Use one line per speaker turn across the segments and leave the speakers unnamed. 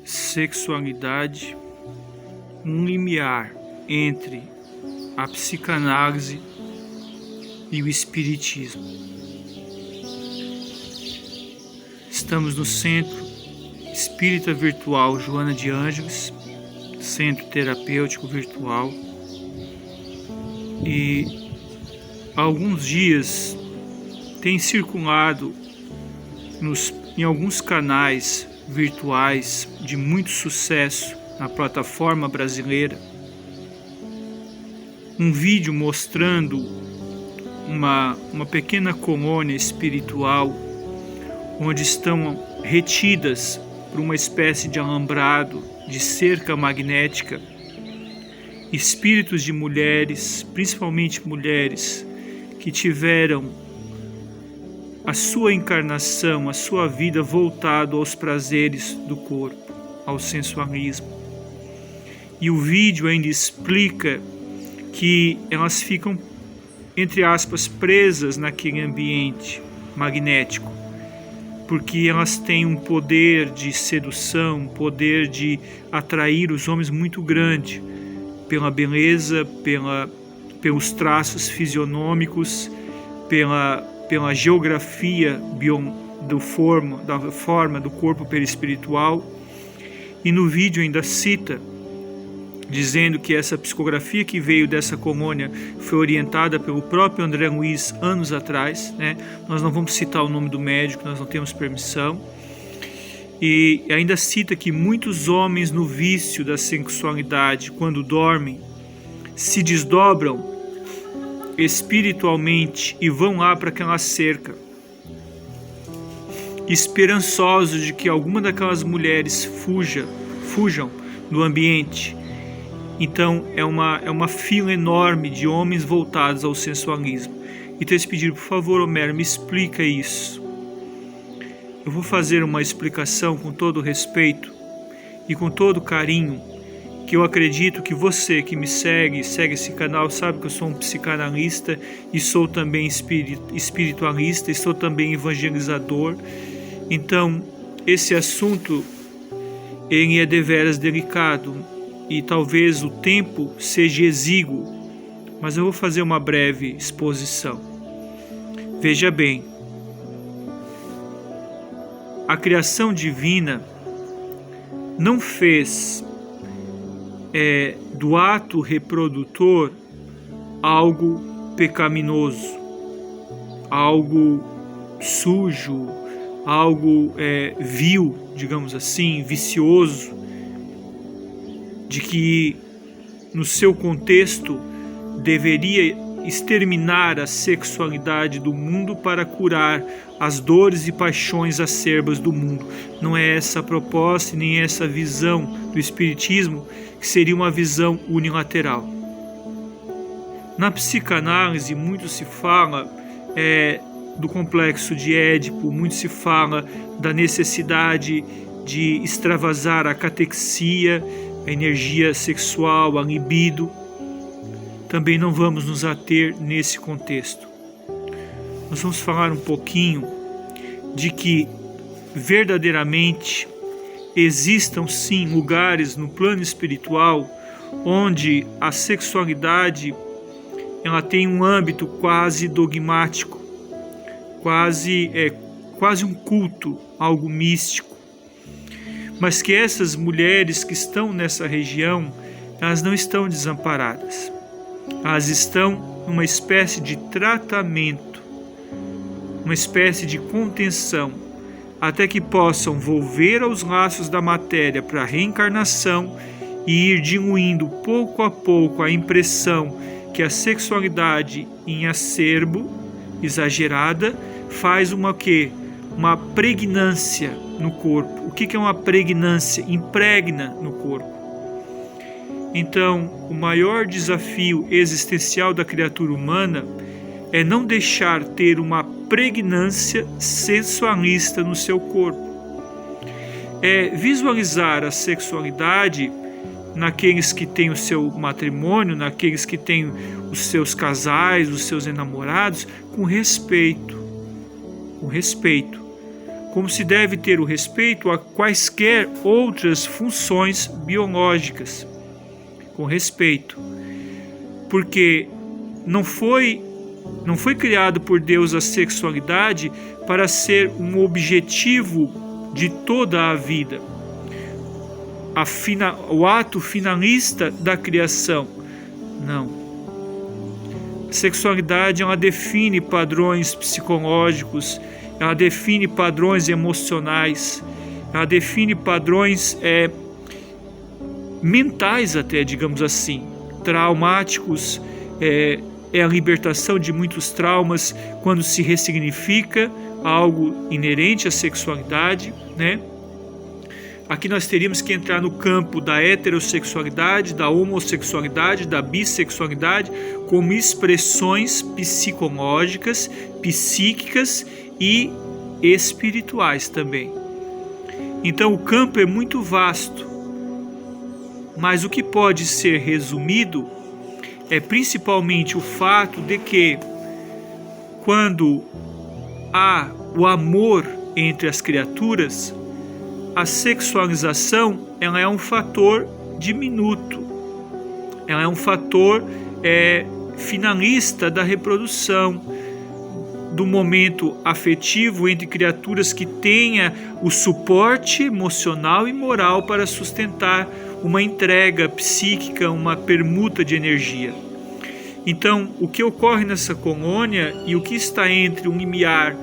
sexualidade, um limiar entre a psicanálise e o espiritismo. Estamos no Centro Espírita Virtual Joana de Ângeles, Centro Terapêutico Virtual, e há alguns dias tem circulado em alguns canais virtuais de muito sucesso na plataforma brasileira um vídeo mostrando uma pequena colônia espiritual onde estão retidas por uma espécie de alambrado, de cerca magnética, espíritos de mulheres, principalmente mulheres, que tiveram a sua encarnação, a sua vida voltado aos prazeres do corpo, ao sensualismo. E o vídeo ainda explica que elas ficam, entre aspas, presas naquele ambiente magnético, porque elas têm um poder de sedução, um poder de atrair os homens muito grande, pela beleza, pelos traços fisionômicos, pela geografia da forma do corpo perispiritual. E no vídeo ainda cita, dizendo que essa psicografia que veio dessa colônia foi orientada pelo próprio André Luiz anos atrás, né? Nós não vamos citar o nome do médico, nós não temos permissão. E ainda cita que muitos homens no vício da sexualidade, quando dormem, se desdobram espiritualmente e vão lá para aquela cerca, esperançosos de que alguma daquelas mulheres fujam do ambiente. Então é uma fila enorme de homens voltados ao sensualismo. E te pediram, por favor, Homero, me explica isso. Eu vou fazer uma explicação com todo respeito e com todo carinho, que eu acredito que você que me segue esse canal, sabe que eu sou um psicanalista e sou também espiritualista e sou também evangelizador. Então, esse assunto ele é deveras delicado e talvez o tempo seja exíguo, mas eu vou fazer uma breve exposição. Veja bem, a criação divina não fez do ato reprodutor algo pecaminoso, algo sujo, algo vil, digamos assim, vicioso, de que no seu contexto deveria exterminar a sexualidade do mundo para curar as dores e paixões acerbas do mundo. Não é essa a proposta nem essa visão do Espiritismo, que seria uma visão unilateral. Na psicanálise muito se fala do complexo de Édipo, muito se fala da necessidade de extravasar a catexia, a energia sexual, a libido. Também não vamos nos ater nesse contexto. Nós vamos falar um pouquinho de que verdadeiramente existam sim lugares no plano espiritual onde a sexualidade ela tem um âmbito quase dogmático, quase um culto, algo místico. Mas que essas mulheres que estão nessa região, elas não estão desamparadas. Elas estão numa espécie de tratamento, uma espécie de contenção, até que possam volver aos laços da matéria para a reencarnação e ir diluindo pouco a pouco a impressão que a sexualidade em acerbo, exagerada, faz uma pregnância no corpo. O que é uma pregnância? Impregna no corpo. Então, o maior desafio existencial da criatura humana é não deixar ter uma pregnância sensualista no seu corpo. É visualizar a sexualidade naqueles que têm o seu matrimônio, naqueles que têm os seus casais, os seus enamorados, com respeito. como se deve ter o respeito a quaisquer outras funções biológicas. Com respeito. Porque não foi criado por Deus a sexualidade para ser um objetivo de toda a vida, o ato finalista da criação. Não. A sexualidade, ela define padrões psicológicos, ela define padrões emocionais, ela define padrões mentais até, digamos assim, traumáticos, é a libertação de muitos traumas quando se ressignifica algo inerente à sexualidade, né? Aqui nós teríamos que entrar no campo da heterossexualidade, da homossexualidade, da bissexualidade, como expressões psicológicas, psíquicas e espirituais também. Então o campo é muito vasto, mas o que pode ser resumido é principalmente o fato de que quando há o amor entre as criaturas, a sexualização ela é um fator diminuto, ela é um fator finalista da reprodução, do momento afetivo entre criaturas que tenha o suporte emocional e moral para sustentar uma entrega psíquica, uma permuta de energia. Então, o que ocorre nessa colônia e o que está entre o limiar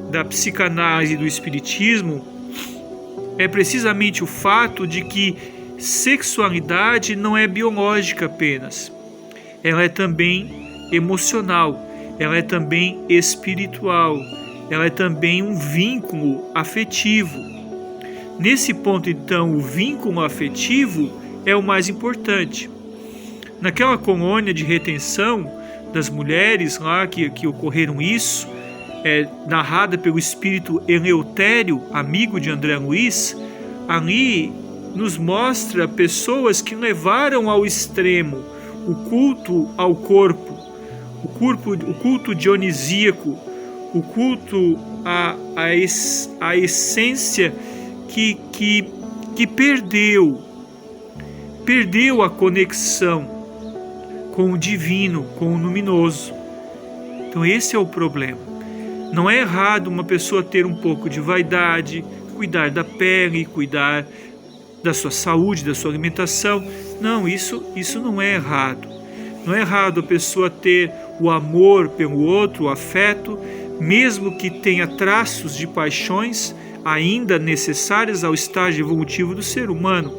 da psicanálise e do espiritismo é precisamente o fato de que sexualidade não é biológica apenas, ela é também emocional, ela é também espiritual, ela é também um vínculo afetivo. Nesse ponto, então, o vínculo afetivo é o mais importante. Naquela colônia de retenção das mulheres lá que ocorreram isso, narrada pelo espírito Eleutério, amigo de André Luiz, ali nos mostra pessoas que levaram ao extremo o culto ao corpo, o culto dionisíaco, o culto à essência que perdeu a conexão com o divino, com o luminoso. Então esse é o problema. Não é errado uma pessoa ter um pouco de vaidade, cuidar da pele, cuidar da sua saúde, da sua alimentação. Não, isso não é errado. Não é errado a pessoa ter o amor pelo outro, o afeto, mesmo que tenha traços de paixões ainda necessárias ao estágio evolutivo do ser humano.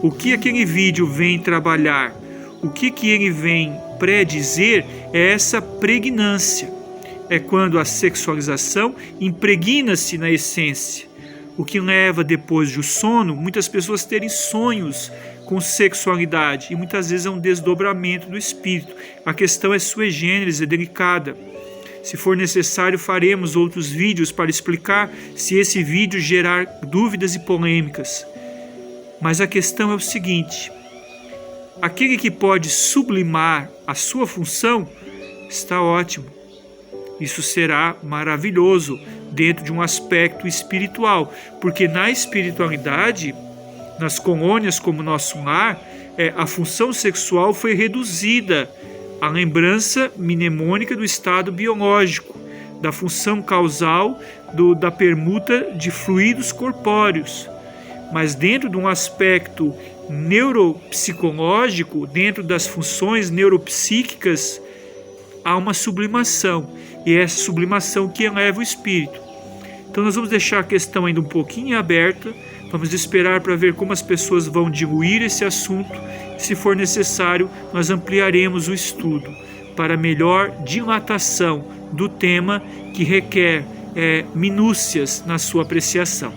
O que aquele vídeo vem trabalhar, o que ele vem predizer é essa pregnância. É quando a sexualização impregna-se na essência, o que leva depois do sono muitas pessoas terem sonhos com sexualidade e muitas vezes é um desdobramento do espírito. A questão é sui generis, é delicada. Se for necessário, faremos outros vídeos para explicar se esse vídeo gerar dúvidas e polêmicas. Mas a questão é o seguinte: aquele que pode sublimar a sua função está ótimo. Isso será maravilhoso dentro de um aspecto espiritual, porque na espiritualidade, nas colônias como nosso lar, a função sexual foi reduzida à lembrança mnemônica do estado biológico, da função causal da permuta de fluidos corpóreos. Mas dentro de um aspecto neuropsicológico, dentro das funções neuropsíquicas, há uma sublimação, e é essa sublimação que eleva o espírito. Então nós vamos deixar a questão ainda um pouquinho aberta, vamos esperar para ver como as pessoas vão diluir esse assunto, e se for necessário nós ampliaremos o estudo para melhor dilatação do tema que requer minúcias na sua apreciação.